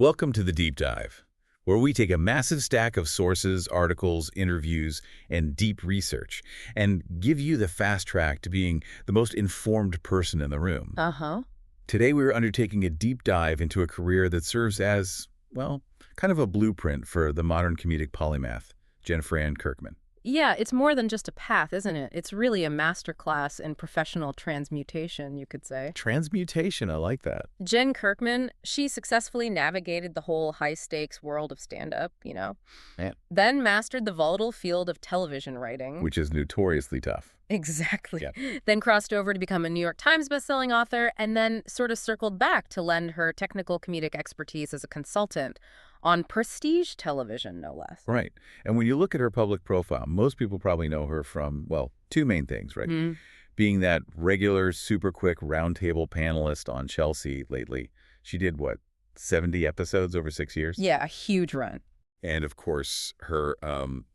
Welcome to the Deep Dive, where we take a massive stack of sources, articles, interviews, and deep research, and give you the fast track to being the most informed person in the room. Uh-huh. Today we're undertaking a deep dive into a career that serves as, well, kind of a blueprint for the modern comedic polymath, Jennifer Ann Kirkman. Yeah, it's more than just a path, isn't it? It's really a masterclass in professional transmutation, you could say. Transmutation, I like that. Jen Kirkman, she successfully navigated the whole high-stakes world of stand-up, Man. then mastered the volatile field of television writing. Which is notoriously tough. Exactly. Yeah. Then crossed over to become a New York Times bestselling author, and then sort of circled back to lend her technical comedic expertise as a consultant on prestige television, no less. Right. And when you look at her public profile, most people probably know her from, well, two main things, right? Mhm. Being that regular, super quick roundtable panelist on Chelsea lately. She did, what, 70 episodes over 6 years? Yeah, a huge run. And, of course, her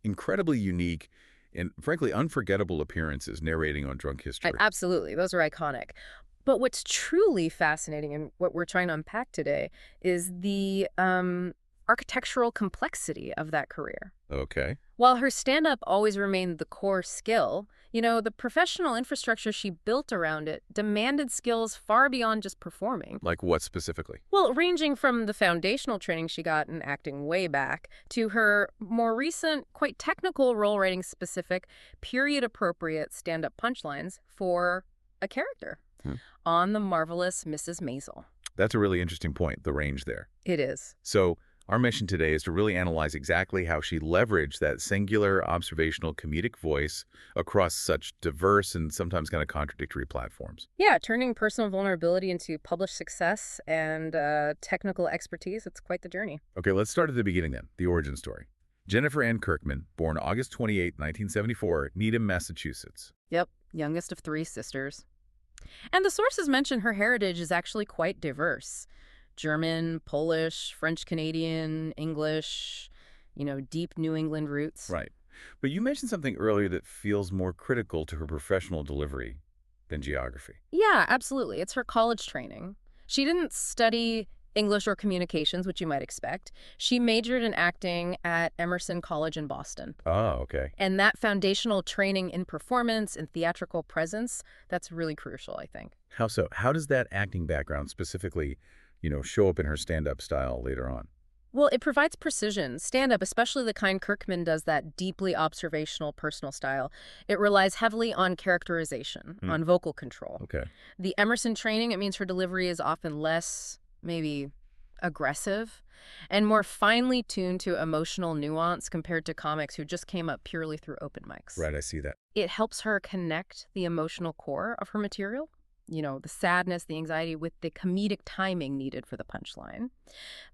incredibly unique and, frankly, unforgettable appearances narrating on Drunk History. Absolutely. Those are iconic. But what's truly fascinating and what we're trying to unpack today is the architectural complexity of that career. Okay. While her stand-up always remained the core skill, the professional infrastructure she built around it demanded skills far beyond just performing. Like what specifically? Well, ranging from the foundational training she got in acting way back to her more recent, quite technical role-writing specific, period-appropriate stand-up punchlines for a character on The Marvelous Mrs. Maisel. That's a really interesting point, the range there. It is. So our mission today is to really analyze exactly how she leveraged that singular observational comedic voice across such diverse and sometimes kind of contradictory platforms. Yeah, turning personal vulnerability into published success and technical expertise, it's quite the journey. Okay, let's start at the beginning then, the origin story. Jennifer Ann Kirkman, born August 28, 1974, Needham, Massachusetts. Yep, youngest of three sisters. And the sources mention her heritage is actually quite diverse. German, Polish, French-Canadian, English, deep New England roots. Right. But you mentioned something earlier that feels more critical to her professional delivery than geography. Yeah, absolutely. It's her college training. She didn't study English or communications, which you might expect. She majored in acting at Emerson College in Boston. Oh, okay. And that foundational training in performance and theatrical presence, that's really crucial, I think. How so? How does that acting background specifically show up in her stand-up style later on? Well, it provides precision. Stand-up, especially the kind Kirkman does, that deeply observational personal style, it relies heavily on characterization, on vocal control. Okay. The Emerson training, it means her delivery is often less, maybe, aggressive and more finely tuned to emotional nuance compared to comics who just came up purely through open mics. Right, I see that. It helps her connect the emotional core of her material. The sadness, the anxiety with the comedic timing needed for the punchline.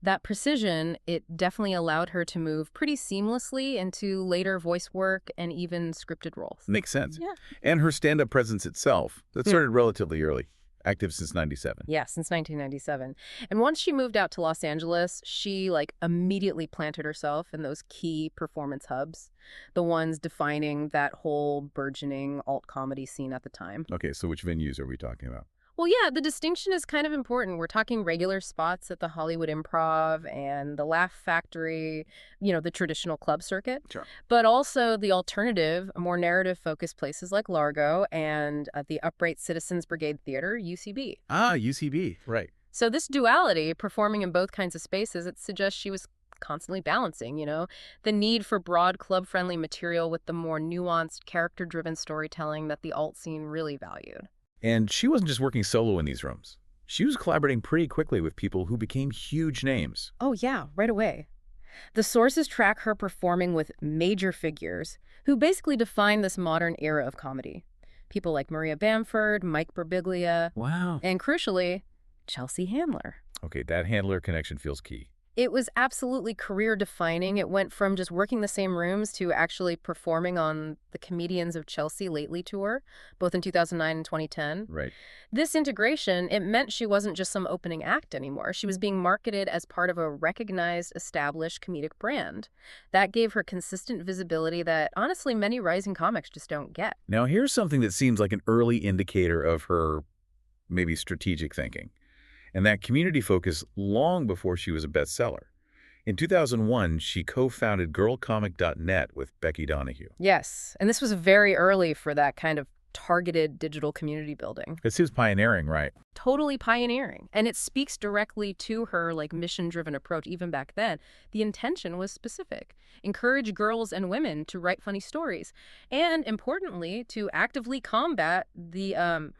That precision, it definitely allowed her to move pretty seamlessly into later voice work and even scripted roles. Makes sense. Yeah. And her stand-up presence itself, that started relatively early, active since 97. Yeah, since 1997. And once she moved out to Los Angeles, she immediately planted herself in those key performance hubs, the ones defining that whole burgeoning alt comedy scene at the time. Okay, so which venues are we talking about? Well, yeah, the distinction is kind of important. We're talking regular spots at the Hollywood Improv and the Laugh Factory, the traditional club circuit. Sure. But also the alternative, more narrative-focused places like Largo and the Upright Citizens Brigade Theater, UCB. Ah, UCB, right. So this duality, performing in both kinds of spaces, it suggests she was constantly balancing, the need for broad club-friendly material with the more nuanced, character-driven storytelling that the alt scene really valued. And she wasn't just working solo in these rooms. She was collaborating pretty quickly with people who became huge names. Oh, yeah, right away. The sources track her performing with major figures who basically defined this modern era of comedy. People like Maria Bamford, Mike Birbiglia, Wow. and crucially, Chelsea Handler. Okay, that Handler connection feels key. It was absolutely career-defining. It went from just working the same rooms to actually performing on the Comedians of Chelsea Lately tour, both in 2009 and 2010. Right. This integration, it meant she wasn't just some opening act anymore. She was being marketed as part of a recognized, established comedic brand. That gave her consistent visibility that, honestly, many rising comics just don't get. Now, here's something that seems like an early indicator of her maybe strategic thinking. and that community focus long before she was a bestseller. In 2001, she co-founded girlcomic.net with Becky Donahue. Yes, and this was very early for that kind of targeted digital community building. It seems pioneering, right? Totally pioneering. And it speaks directly to her mission-driven approach even back then. The intention was specific. Encourage girls and women to write funny stories. And importantly, to actively combat the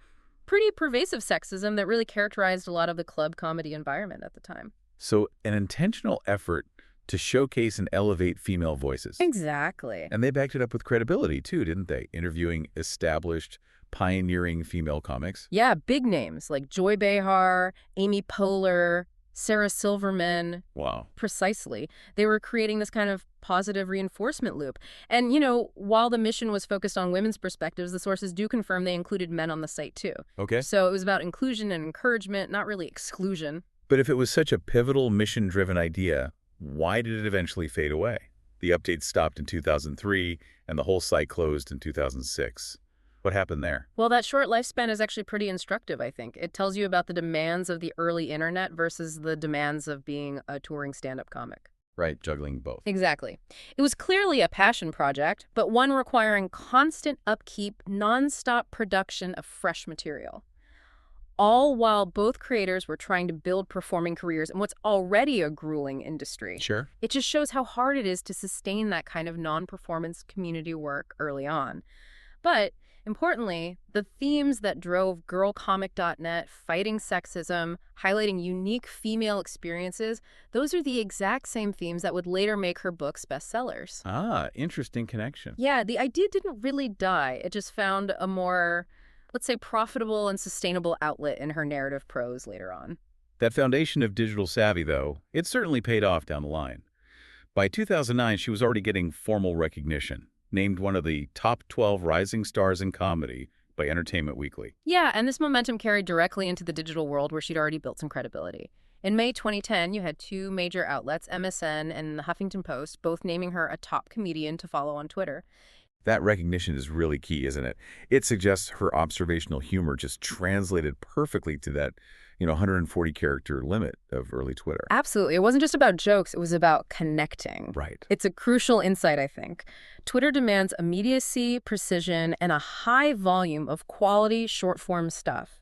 pretty pervasive sexism that really characterized a lot of the club comedy environment at the time. So an intentional effort to showcase and elevate female voices. Exactly. And they backed it up with credibility, too, didn't they? Interviewing established, pioneering female comics. Yeah, big names like Joy Behar, Amy Poehler, Sarah Silverman. Wow. Precisely. They were creating this kind of positive reinforcement loop. And, while the mission was focused on women's perspectives, the sources do confirm they included men on the site, too. Okay. So it was about inclusion and encouragement, not really exclusion. But if it was such a pivotal, mission-driven idea, why did it eventually fade away? The updates stopped in 2003, and the whole site closed in 2006. What happened there? Well, that short lifespan is actually pretty instructive, I think. It tells you about the demands of the early internet versus the demands of being a touring stand-up comic. Right, juggling both. Exactly. It was clearly a passion project, but one requiring constant upkeep, nonstop production of fresh material. All while both creators were trying to build performing careers in what's already a grueling industry. Sure. It just shows how hard it is to sustain that kind of non-performance community work early on. But importantly, the themes that drove girlcomic.net, fighting sexism, highlighting unique female experiences, those are the exact same themes that would later make her books bestsellers. Ah, interesting connection. Yeah, the idea didn't really die. It just found a more, let's say, profitable and sustainable outlet in her narrative prose later on. That foundation of digital savvy, though, it certainly paid off down the line. By 2009, she was already getting formal recognition, named one of the top 12 rising stars in comedy by Entertainment Weekly. Yeah, and this momentum carried directly into the digital world where she'd already built some credibility. In May 2010, you had two major outlets, MSN and the Huffington Post, both naming her a top comedian to follow on Twitter. That recognition is really key, isn't it? It suggests her observational humor just translated perfectly to that, 140-character limit of early Twitter. Absolutely. It wasn't just about jokes. It was about connecting. Right. It's a crucial insight, I think. Twitter demands immediacy, precision, and a high volume of quality short-form stuff.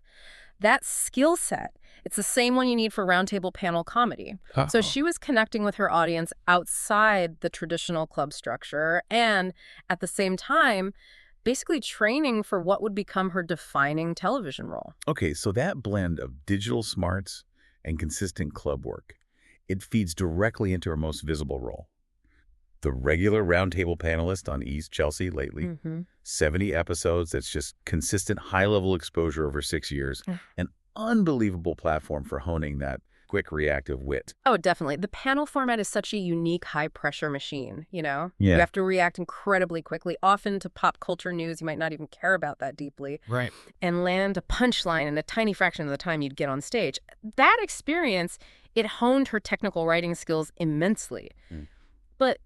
That skill set, it's the same one you need for roundtable panel comedy. Uh-oh. So she was connecting with her audience outside the traditional club structure and, at the same time, basically training for what would become her defining television role. Okay, so that blend of digital smarts and consistent club work, it feeds directly into her most visible role. The regular roundtable panelist on East Chelsea lately, 70 episodes, that's just consistent high-level exposure over 6 years, an unbelievable platform for honing that quick reactive wit. Oh, definitely. The panel format is such a unique high-pressure machine, Yeah. You have to react incredibly quickly, often to pop culture news you might not even care about that deeply. Right. And land a punchline in a tiny fraction of the time you'd get on stage. That experience, it honed her technical writing skills immensely. But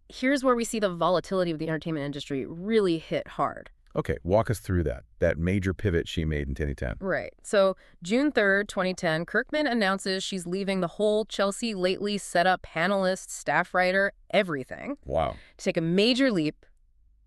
here's where we see the volatility of the entertainment industry really hit hard. Okay, walk us through that major pivot she made in 2010. Right. So June 3rd, 2010, Kirkman announces she's leaving the whole Chelsea lately set up panelist, staff writer, everything. Wow. To take a major leap,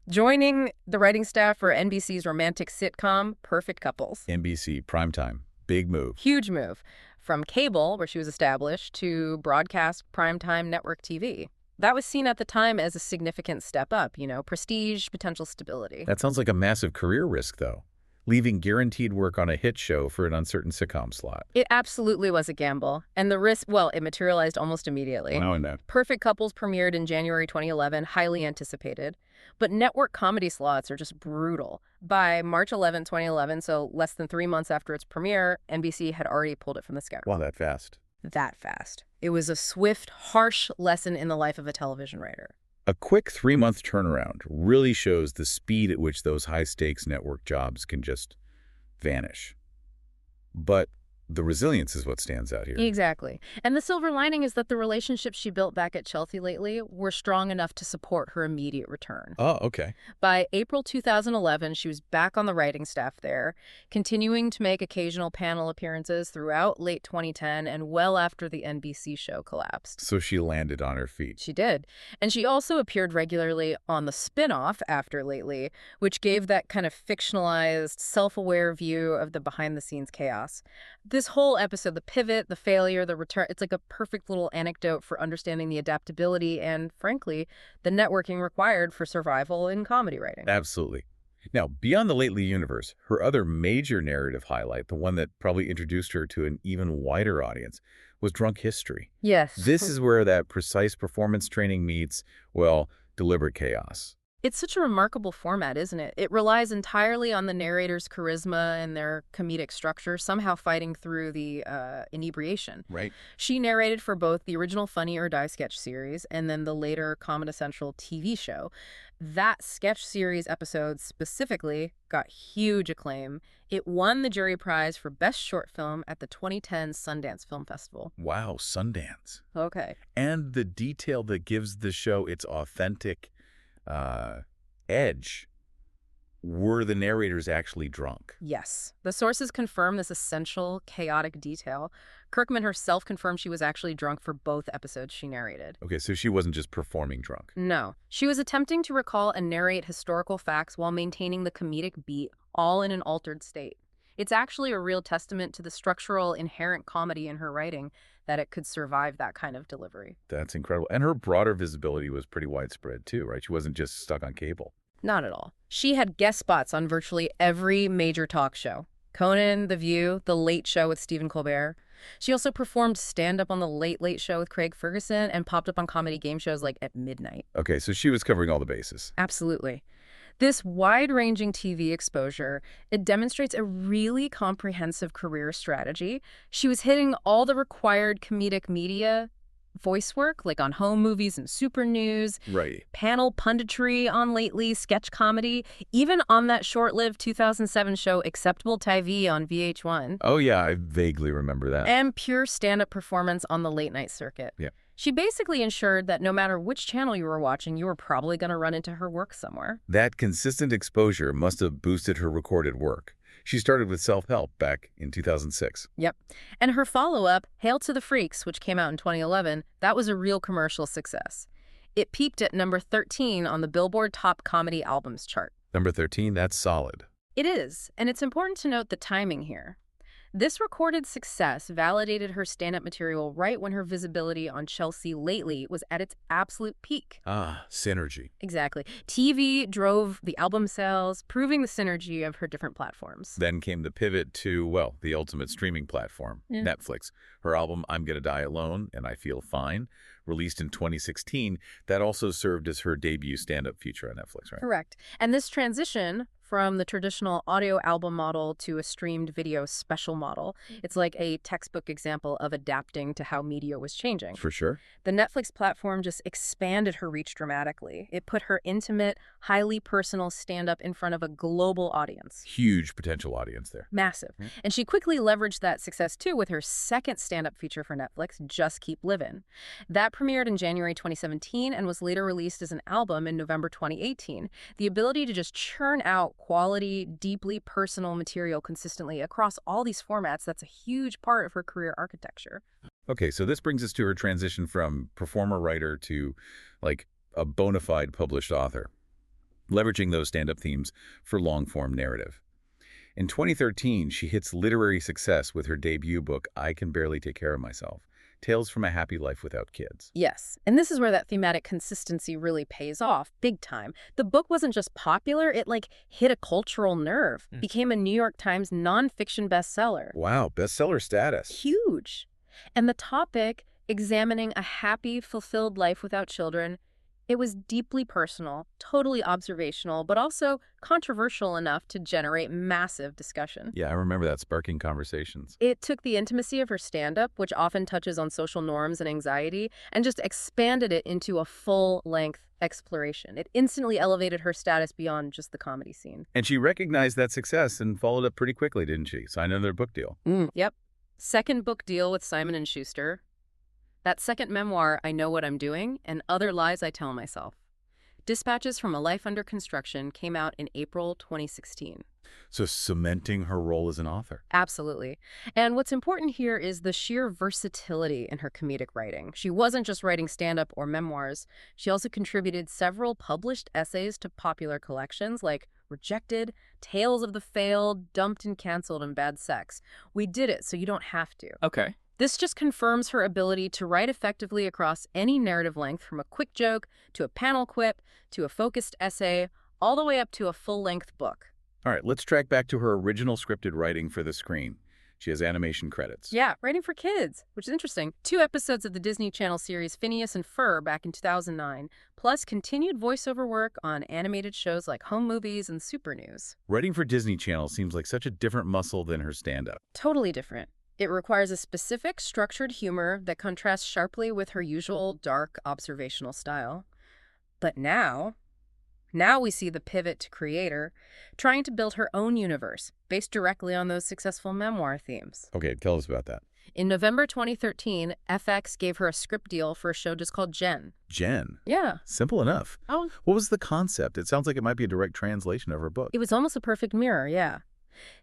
joining the writing staff for NBC's romantic sitcom, Perfect Couples. NBC, primetime, big move. Huge move. From cable, where she was established, to broadcast primetime network TV. That was seen at the time as a significant step up, prestige, potential stability. That sounds like a massive career risk, though. Leaving guaranteed work on a hit show for an uncertain sitcom slot. It absolutely was a gamble. And the risk, well, it materialized almost immediately. Wow, and that. Perfect Couples premiered in January 2011, highly anticipated. But network comedy slots are just brutal. By March 11, 2011, so less than 3 months after its premiere, NBC had already pulled it from the schedule. Wow, that fast. That fast. It was a swift, harsh lesson in the life of a television writer. A quick 3-month turnaround really shows the speed at which those high-stakes network jobs can just vanish. But The resilience is what stands out here. Exactly. And the silver lining is that the relationships she built back at Chelsea lately were strong enough to support her immediate return. Oh, okay. By April 2011, she was back on the writing staff there, continuing to make occasional panel appearances throughout late 2010 and well after the NBC show collapsed. So she landed on her feet. She did. And she also appeared regularly on the spin-off After Lately, which gave that kind of fictionalized, self-aware view of the behind-the-scenes chaos. This whole episode, the pivot, the failure, the return, it's like a perfect little anecdote for understanding the adaptability and, frankly, the networking required for survival in comedy writing. Absolutely. Now, beyond the Lately universe, her other major narrative highlight, the one that probably introduced her to an even wider audience, was Drunk History. Yes. This is where that precise performance training meets, well, deliberate chaos. It's such a remarkable format, isn't it? It relies entirely on the narrator's charisma and their comedic structure, somehow fighting through the inebriation. Right. She narrated for both the original Funny or Die sketch series and then the later Comedy Central TV show. That sketch series episode specifically got huge acclaim. It won the jury prize for Best Short Film at the 2010 Sundance Film Festival. Wow, Sundance. Okay. And the detail that gives the show its authentic edge. Were the narrators actually drunk? Yes. The sources confirm this essential, chaotic detail. Kirkman herself confirmed she was actually drunk for both episodes she narrated. Okay, so she wasn't just performing drunk. No. She was attempting to recall and narrate historical facts while maintaining the comedic beat, all in an altered state. It's actually a real testament to the structural, inherent comedy in her writing that it could survive that kind of delivery. That's incredible. And her broader visibility was pretty widespread too, right? She wasn't just stuck on cable. Not at all. She had guest spots on virtually every major talk show. Conan, The View, The Late Show with Stephen Colbert. She also performed stand-up on The Late Late Show with Craig Ferguson and popped up on comedy game shows like at midnight. Okay, so she was covering all the bases. Absolutely. This wide-ranging TV exposure, it demonstrates a really comprehensive career strategy. She was hitting all the required comedic media voice work, like on home movies and super news, Right. panel punditry on Lately, sketch comedy, even on that short-lived 2007 show Acceptable TV on VH1. Oh, yeah, I vaguely remember that. And pure stand-up performance on the late-night circuit. Yeah. She basically ensured that no matter which channel you were watching, you were probably going to run into her work somewhere. That consistent exposure must have boosted her recorded work. She started with Self-Help back in 2006. Yep. And her follow-up, Hail to the Freaks, which came out in 2011, that was a real commercial success. It peaked at number 13 on the Billboard Top Comedy Albums chart. Number 13, that's solid. It is, and it's important to note the timing here. This recorded success validated her stand-up material right when her visibility on Chelsea Lately was at its absolute peak. Ah, synergy. Exactly. TV drove the album sales, proving the synergy of her different platforms. Then came the pivot to, well, the ultimate streaming platform, Yeah. Netflix. Her album, I'm Gonna Die Alone and I Feel Fine, released in 2016, that also served as her debut stand-up feature on Netflix, right? Correct. And this transition from the traditional audio album model to a streamed video special model, it's like a textbook example of adapting to how media was changing. For sure. The Netflix platform just expanded her reach dramatically. It put her intimate, highly personal stand-up in front of a global audience. Huge potential audience there. Massive. Mhm. And she quickly leveraged that success, too, with her second stand-up feature for Netflix, Just Keep Livin'. That premiered in January 2017 and was later released as an album in November 2018. The ability to just churn out quality, deeply personal material consistently across all these formats, that's a huge part of her career architecture. Okay, so this brings us to her transition from performer-writer to, like, a bona fide published author, leveraging those stand-up themes for long-form narrative. In 2013, she hits literary success with her debut book, I Can Barely Take Care of Myself, Tales from a Happy Life Without Kids. Yes, and this is where that thematic consistency really pays off, big time. The book wasn't just popular, it hit a cultural nerve, became a New York Times nonfiction bestseller. Wow, bestseller status. Huge. And the topic, examining a happy, fulfilled life without children, it was deeply personal, totally observational, but also controversial enough to generate massive discussion. Yeah, I remember that, sparking conversations. It took the intimacy of her stand-up, which often touches on social norms and anxiety, and just expanded it into a full-length exploration. It instantly elevated her status beyond just the comedy scene. And she recognized that success and followed up pretty quickly, didn't she? Signed another book deal. Yep. Second book deal with Simon & Schuster. That second memoir, I Know What I'm Doing, and Other Lies I Tell Myself. Dispatches from a Life Under Construction came out in April 2016. So cementing her role as an author. Absolutely. And what's important here is the sheer versatility in her comedic writing. She wasn't just writing stand-up or memoirs. She also contributed several published essays to popular collections like Rejected, Tales of the Failed, Dumped and Canceled, and Bad Sex. We did it so you don't have to. Okay. This just confirms her ability to write effectively across any narrative length, from a quick joke to a panel quip to a focused essay, all the way up to a full-length book. All right, let's track back to her original scripted writing for the screen. She has animation credits. Yeah, writing for kids, which is interesting. 2 episodes of the Disney Channel series Phineas and Ferb back in 2009, plus continued voiceover work on animated shows like Home Movies and Super News. Writing for Disney Channel seems like such a different muscle than her stand-up. Totally different. It requires a specific, structured humor that contrasts sharply with her usual dark, observational style. But now we see the pivot to creator, trying to build her own universe based directly on those successful memoir themes. Okay, tell us about that. In November 2013, FX gave her a script deal for a show just called Jen. Jen. Yeah. Simple enough. Oh. What was the concept? It sounds like it might be a direct translation of her book. It was almost a perfect mirror, yeah.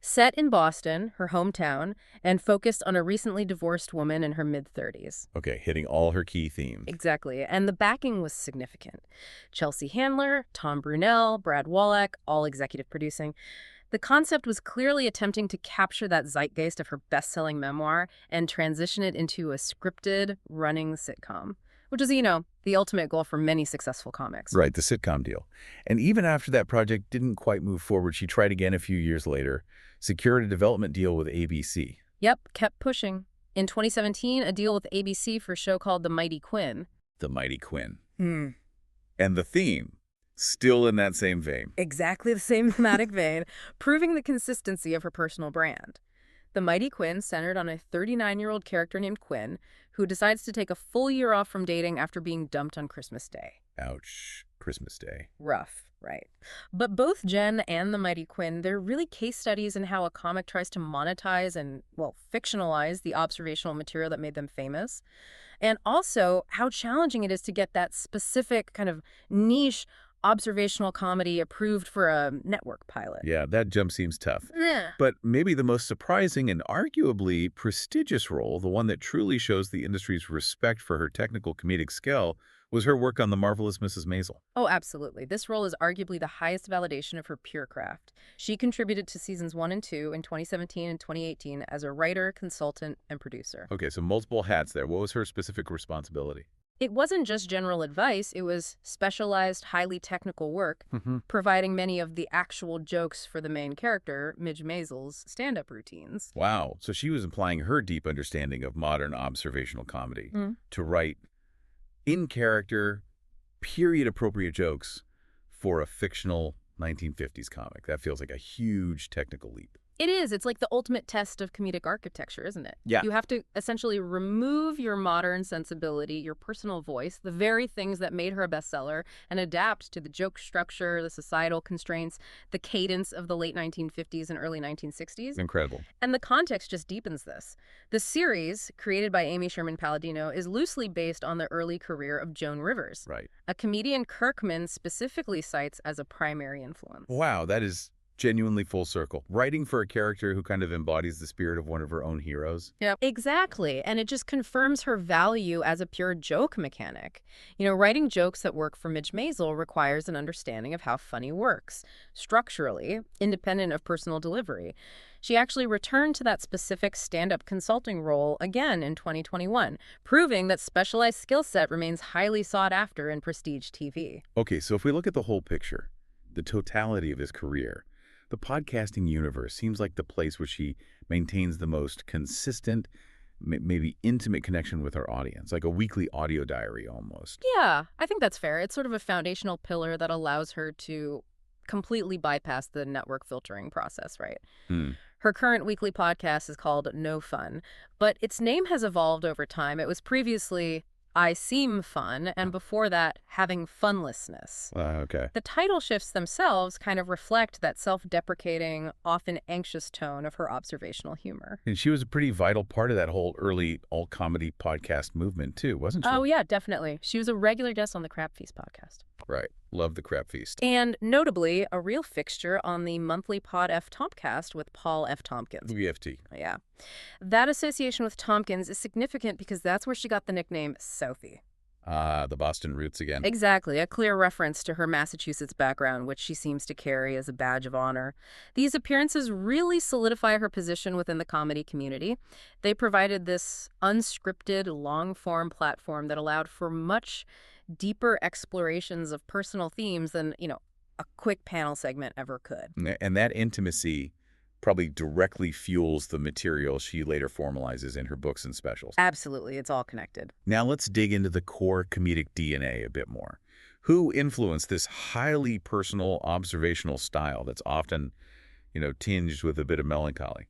Set in Boston, her hometown, and focused on a recently divorced woman in her mid-30s. Okay, hitting all her key themes. Exactly, and the backing was significant. Chelsea Handler, Tom Brunel, Brad Wallach, all executive producing. The concept was clearly attempting to capture that zeitgeist of her best-selling memoir and transition it into a scripted, running sitcom, which is, the ultimate goal for many successful comics. Right, the sitcom deal. And even after that project didn't quite move forward, she tried again a few years later, secured a development deal with ABC. Yep, kept pushing. In 2017, a deal with ABC for a show called The Mighty Quinn. The Mighty Quinn. And the theme, still in that same vein. Exactly the same thematic vein, proving the consistency of her personal brand. The Mighty Quinn centered on a 39-year-old character named Quinn, who decides to take a full year off from dating after being dumped on Christmas Day. Ouch. Christmas Day. Rough, right? But both Jen and The Mighty Quinn, they're really case studies in how a comic tries to monetize and, fictionalize the observational material that made them famous. And also how challenging it is to get that specific kind of niche observational comedy approved for a network pilot. Yeah, that jump seems tough. But maybe the most surprising and arguably prestigious role, the one that truly shows the industry's respect for her technical comedic skill, was her work on The Marvelous Mrs. Maisel. Oh, absolutely. This role is arguably the highest validation of her pure craft. She contributed to seasons 1 and 2 in 2017 and 2018 as a writer, consultant, and producer. Okay, so multiple hats there. What was her specific responsibility? It wasn't just general advice, it was specialized, highly technical work, providing many of the actual jokes for the main character, Midge Maisel's stand-up routines. Wow, so she was applying her deep understanding of modern observational comedy to write in-character, period-appropriate jokes for a fictional 1950s comic. That feels like a huge technical leap. It is. It's like the ultimate test of comedic architecture, isn't it? Yeah. You have to essentially remove your modern sensibility, your personal voice, the very things that made her a bestseller, and adapt to the joke structure, the societal constraints, the cadence of the late 1950s and early 1960s. Incredible. And the context just deepens this. The series, created by Amy Sherman Palladino, is loosely based on the early career of Joan Rivers, Right. a comedian Kirkman specifically cites as a primary influence. Wow, that is genuinely full circle. Writing for a character who kind of embodies the spirit of one of her own heroes. Yeah, exactly. And it just confirms her value as a pure joke mechanic. Writing jokes that work for Midge Maisel requires an understanding of how funny works, structurally, independent of personal delivery. She actually returned to that specific stand-up consulting role again in 2021, proving that specialized skill set remains highly sought after in prestige TV. Okay, so if we look at the whole picture, the totality of his career, the podcasting universe seems like the place where she maintains the most consistent, maybe intimate connection with her audience, like a weekly audio diary almost. Yeah, I think that's fair. It's sort of a foundational pillar that allows her to completely bypass the network filtering process, right? Her current weekly podcast is called No Fun, but its name has evolved over time. It was previously I seem fun, and before that, having funlessness. Okay. The title shifts themselves kind of reflect that self-deprecating, often anxious tone of her observational humor. And she was a pretty vital part of that whole early all-comedy podcast movement, too, wasn't she? Oh, yeah, definitely. She was a regular guest on the Crab Feast podcast. Right. Love the Crab Feast. And notably, a real fixture on the monthly Pod F. Tompcast with Paul F. Tompkins. VFT. Yeah. That association with Tompkins is significant because that's where she got the nickname Southie. The Boston roots again. Exactly, a clear reference to her Massachusetts background, which she seems to carry as a badge of honor. These appearances really solidify her position within the comedy community. They provided this unscripted, long-form platform that allowed for much deeper explorations of personal themes than, a quick panel segment ever could. And that intimacy probably directly fuels the material she later formalizes in her books and specials. Absolutely, it's all connected. Now let's dig into the core comedic DNA a bit more. Who influenced this highly personal observational style that's often, tinged with a bit of melancholy?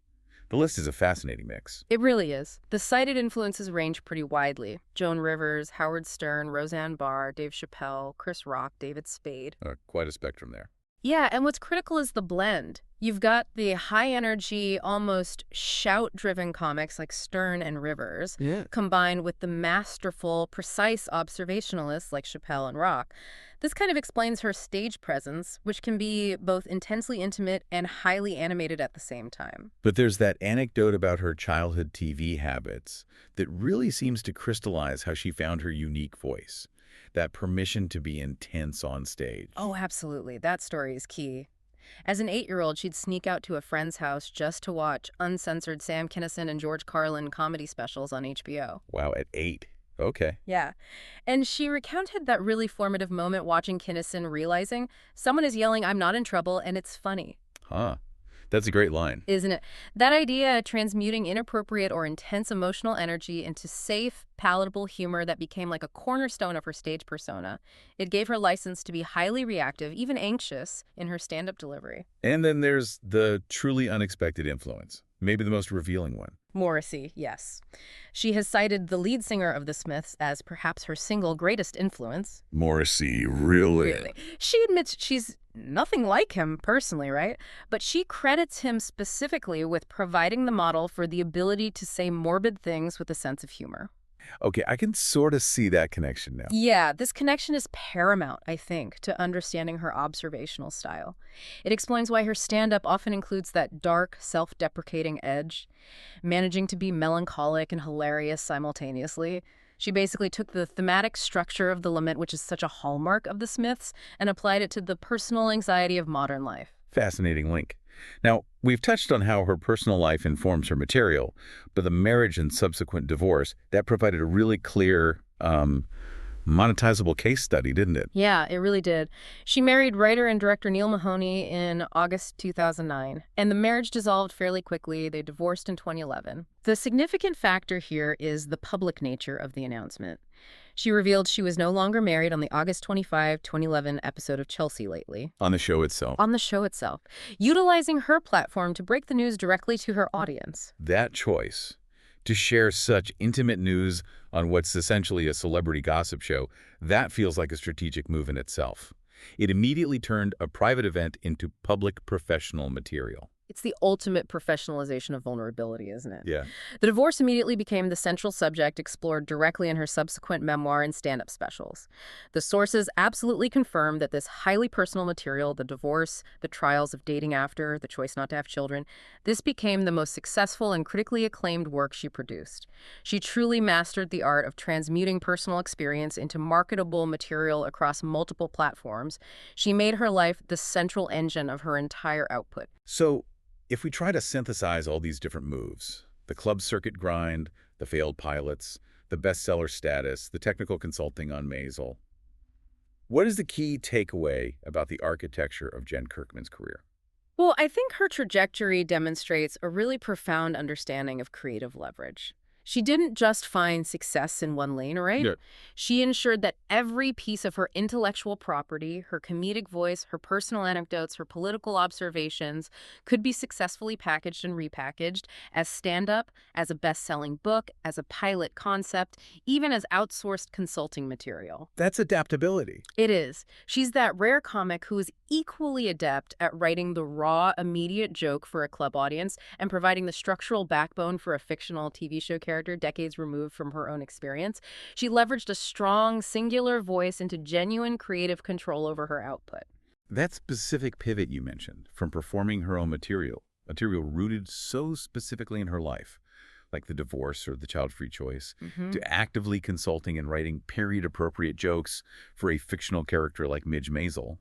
The list is a fascinating mix. It really is. The cited influences range pretty widely. Joan Rivers, Howard Stern, Roseanne Barr, Dave Chappelle, Chris Rock, David Spade. Quite a spectrum there. Yeah, and what's critical is the blend. You've got the high-energy, almost shout-driven comics like Stern and Rivers, combined with the masterful, precise observationalists like Chappelle and Rock. This kind of explains her stage presence, which can be both intensely intimate and highly animated at the same time. But there's that anecdote about her childhood TV habits that really seems to crystallize how she found her unique voice. That permission to be intense on stage. Oh, absolutely. That story is key. As an 8-year-old, she'd sneak out to a friend's house just to watch uncensored Sam Kinison and George Carlin comedy specials on HBO. Wow, at 8. Okay. Yeah. And she recounted that really formative moment watching Kinison realizing someone is yelling, "I'm not in trouble," and it's funny. Huh. That's a great line. Isn't it? That idea, transmuting inappropriate or intense emotional energy into safe, palatable humor that became like a cornerstone of her stage persona. It gave her license to be highly reactive, even anxious, in her stand-up delivery. And then there's the truly unexpected influence, maybe the most revealing one. Morrissey, yes. She has cited the lead singer of the Smiths as perhaps her single greatest influence. Morrissey, really? She admits she's nothing like him personally, right? But she credits him specifically with providing the model for the ability to say morbid things with a sense of humor. Okay, I can sort of see that connection now. Yeah, this connection is paramount, I think, to understanding her observational style. It explains why her stand-up often includes that dark, self-deprecating edge, managing to be melancholic and hilarious simultaneously. She basically took the thematic structure of the lament, which is such a hallmark of the Smiths, and applied it to the personal anxiety of modern life. Fascinating link. Now, we've touched on how her personal life informs her material, but the marriage and subsequent divorce, that provided a really clear, monetizable case study, didn't it? Yeah, it really did. She married writer and director Neil Mahoney in August 2009, and the marriage dissolved fairly quickly. They divorced in 2011. The significant factor here is the public nature of the announcement. She revealed she was no longer married on the August 25, 2011 episode of Chelsea Lately. On the show itself. On the show itself, utilizing her platform to break the news directly to her audience. That choice to share such intimate news on what's essentially a celebrity gossip show, that feels like a strategic move in itself. It immediately turned a private event into public professional material. It's the ultimate professionalization of vulnerability, isn't it? Yeah. The divorce immediately became the central subject explored directly in her subsequent memoir and stand-up specials. The sources absolutely confirm that this highly personal material, the divorce, the trials of dating after, the choice not to have children, this became the most successful and critically acclaimed work she produced. She truly mastered the art of transmuting personal experience into marketable material across multiple platforms. She made her life the central engine of her entire output. So, if we try to synthesize all these different moves, the club circuit grind, the failed pilots, the bestseller status, the technical consulting on Maisel, what is the key takeaway about the architecture of Jen Kirkman's career? Well, I think her trajectory demonstrates a really profound understanding of creative leverage. She didn't just find success in one lane, right? Yeah. She ensured that every piece of her intellectual property, her comedic voice, her personal anecdotes, her political observations, could be successfully packaged and repackaged as stand-up, as a best-selling book, as a pilot concept, even as outsourced consulting material. That's adaptability. It is. She's that rare comic who is equally adept at writing the raw, immediate joke for a club audience and providing the structural backbone for a fictional TV show character decades removed from her own experience. She leveraged a strong, singular voice into genuine creative control over her output. That specific pivot you mentioned, from performing her own material rooted so specifically in her life, like the divorce or the child-free choice, to actively consulting and writing period-appropriate jokes for a fictional character like Midge Maisel,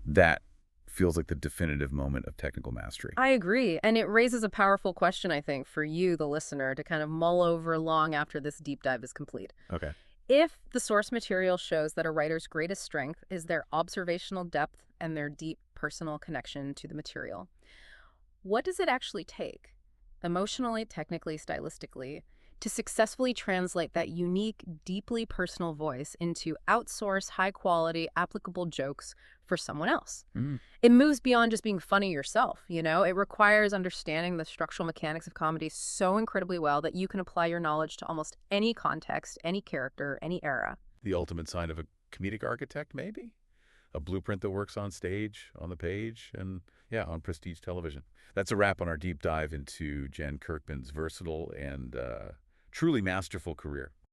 that feels like the definitive moment of technical mastery. I agree. And it raises a powerful question, I think, for you, the listener, to kind of mull over long after this deep dive is complete. Okay. If the source material shows that a writer's greatest strength is their observational depth and their deep personal connection to the material, what does it actually take, emotionally, technically, stylistically, to successfully translate that unique, deeply personal voice into outsourced, high-quality, applicable jokes for someone else? It moves beyond just being funny yourself, you know? It requires understanding the structural mechanics of comedy so incredibly well that you can apply your knowledge to almost any context, any character, any era. The ultimate sign of a comedic architect, maybe? A blueprint that works on stage, on the page, and, yeah, on prestige television. That's a wrap on our deep dive into Jen Kirkman's versatile and truly masterful career.